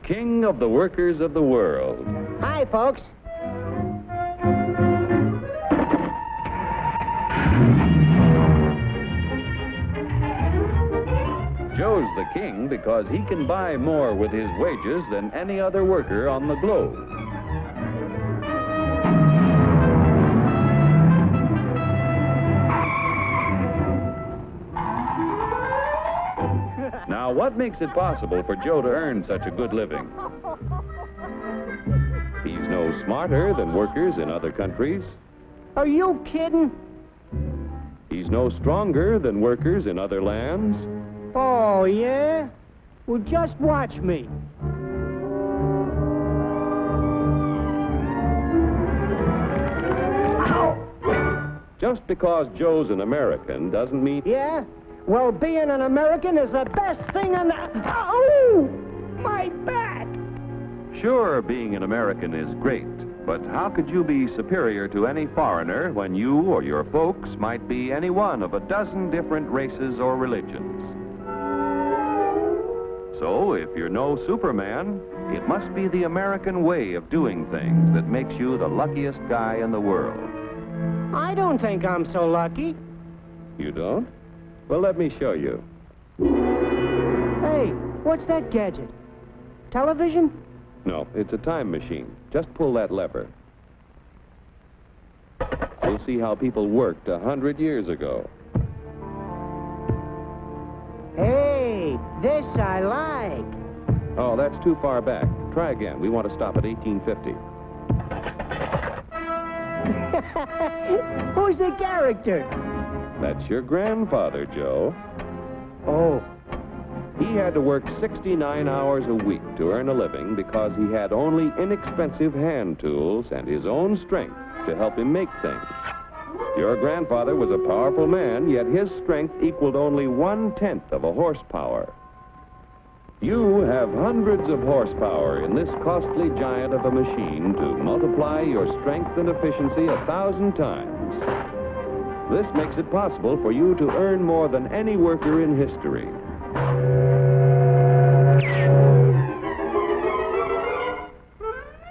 king of the workers of the world. Hi, folks. Joe's the king because he can buy more with his wages than any other worker on the globe. Now, what makes it possible for Joe to earn such a good living? He's no smarter than workers in other countries. Are you kidding? He's no stronger than workers in other lands. Oh, yeah? Well, just watch me. Ow! Just because Joe's an American doesn't mean... Yeah? Well, being an American is the best thing in the... Oh! My back! Sure, being an American is great, but how could you be superior to any foreigner when you or your folks might be any one of a dozen different races or religions? So, if you're no Superman, it must be the American way of doing things that makes you the luckiest guy in the world. I don't think I'm so lucky. You don't? Well, let me show you. Hey, what's that gadget? Television? No, it's a time machine. Just pull that lever. We'll see how people worked 100 years ago. Hey, this I like. Oh, that's too far back. Try again. We want to stop at 1850. Who's the character? That's your grandfather, Joe. Oh. He had to work 69 hours a week to earn a living because he had only inexpensive hand tools and his own strength to help him make things. Your grandfather was a powerful man, yet his strength equaled only 1/10 of a horsepower. You have hundreds of horsepower in this costly giant of a machine to multiply your strength and efficiency 1,000 times. This makes it possible for you to earn more than any worker in history.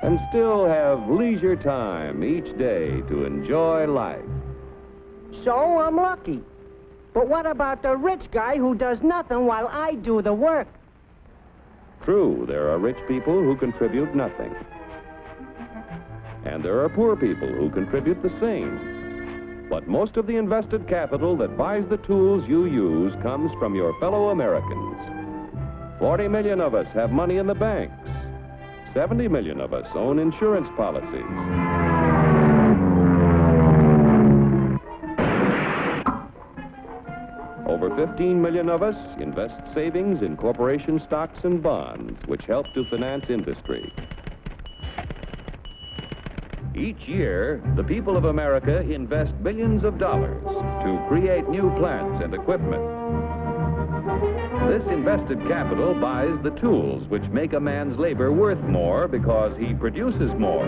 And still have leisure time each day to enjoy life. So I'm lucky. But what about the rich guy who does nothing while I do the work? True, there are rich people who contribute nothing. And there are poor people who contribute the same. But most of the invested capital that buys the tools you use comes from your fellow Americans. 40 million of us have money in the banks. 70 million of us own insurance policies. Over 15 million of us invest savings in corporation stocks and bonds, which help to finance industry. Each year, the people of America invest billions of dollars to create new plants and equipment. This invested capital buys the tools which make a man's labor worth more because he produces more.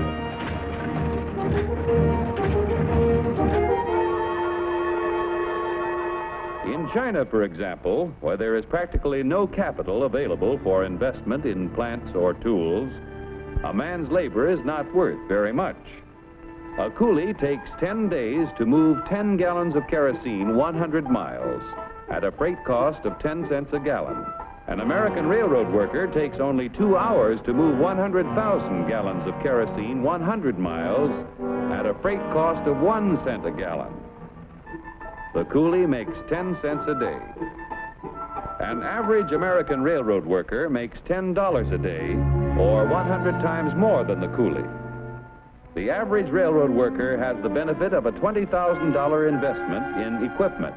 In China, for example, where there is practically no capital available for investment in plants or tools, a man's labor is not worth very much. A coolie takes 10 days to move 10 gallons of kerosene 100 miles at a freight cost of 10 cents a gallon. An American railroad worker takes only 2 hours to move 100,000 gallons of kerosene 100 miles at a freight cost of 1 cent a gallon. The coolie makes 10 cents a day. An average American railroad worker makes $10 a day, or 100 times more than the coolie. The average railroad worker has the benefit of a $20,000 investment in equipment.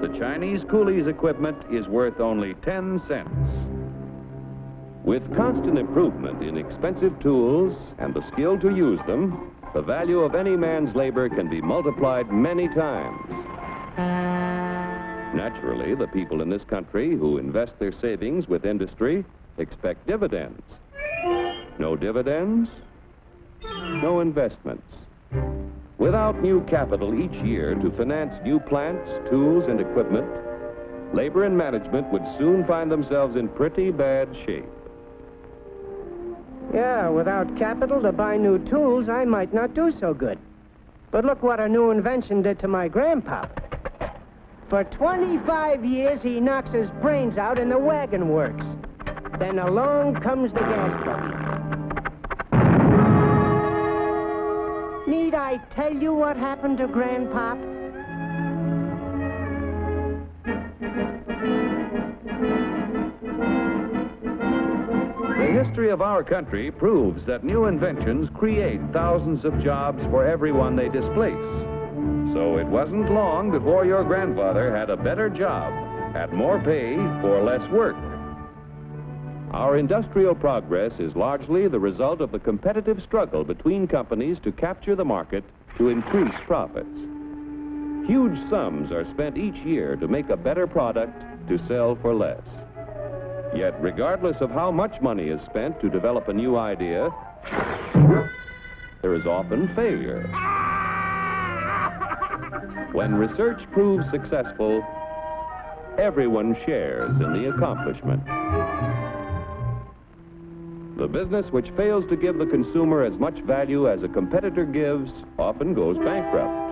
The Chinese coolie's equipment is worth only 10 cents. With constant improvement in expensive tools and the skill to use them, the value of any man's labor can be multiplied many times. Naturally, the people in this country who invest their savings with industry expect dividends. No dividends, no investments. Without new capital each year to finance new plants, tools, and equipment, labor and management would soon find themselves in pretty bad shape. Yeah, without capital to buy new tools, I might not do so good. But look what a new invention did to my grandpa. For 25 years, he knocks his brains out in the wagon works. Then along comes the gas buggy. Need I tell you what happened to Grandpop? The history of our country proves that new inventions create thousands of jobs for everyone they displace. So it wasn't long before your grandfather had a better job, had more pay for less work. Our industrial progress is largely the result of the competitive struggle between companies to capture the market to increase profits. Huge sums are spent each year to make a better product to sell for less. Yet, regardless of how much money is spent to develop a new idea, there is often failure. When research proves successful, everyone shares in the accomplishment. The business which fails to give the consumer as much value as a competitor gives often goes bankrupt.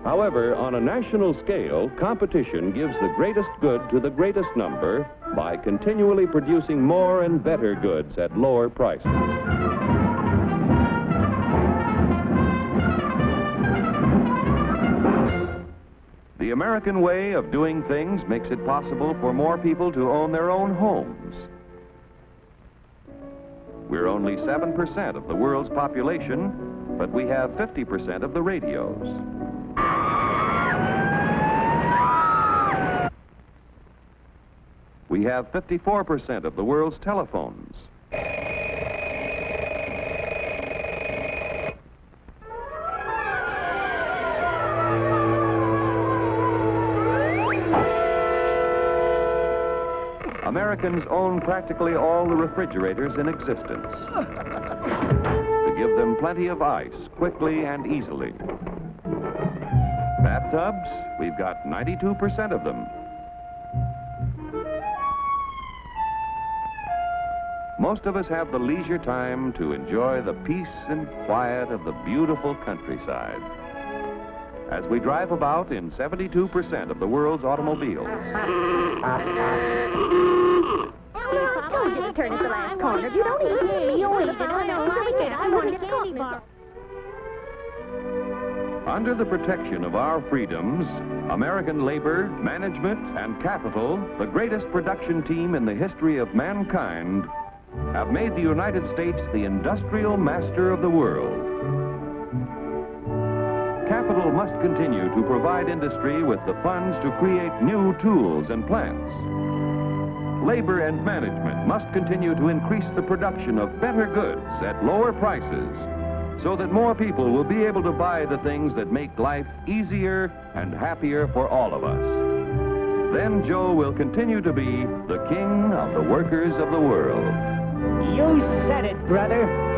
However, on a national scale, competition gives the greatest good to the greatest number by continually producing more and better goods at lower prices. The American way of doing things makes it possible for more people to own their own homes. We're only 7% of the world's population, but we have 50% of the radios. We have 54% of the world's telephones. Americans own practically all the refrigerators in existence to give them plenty of ice quickly and easily. Bathtubs, we've got 92% of them. Most of us have the leisure time to enjoy the peace and quiet of the beautiful countryside as we drive about in 72% of the world's automobiles. I told you to turn at the last corner. You don't eat it. You eat it. I don't like it. I want to get candy bar. Under the protection of our freedoms, American labor, management, and capital, the greatest production team in the history of mankind, have made the United States the industrial master of the world. Capital must continue to provide industry with the funds to create new tools and plants. Labor and management must continue to increase the production of better goods at lower prices so that more people will be able to buy the things that make life easier and happier for all of us. Then Joe will continue to be the king of the workers of the world. You said it, brother.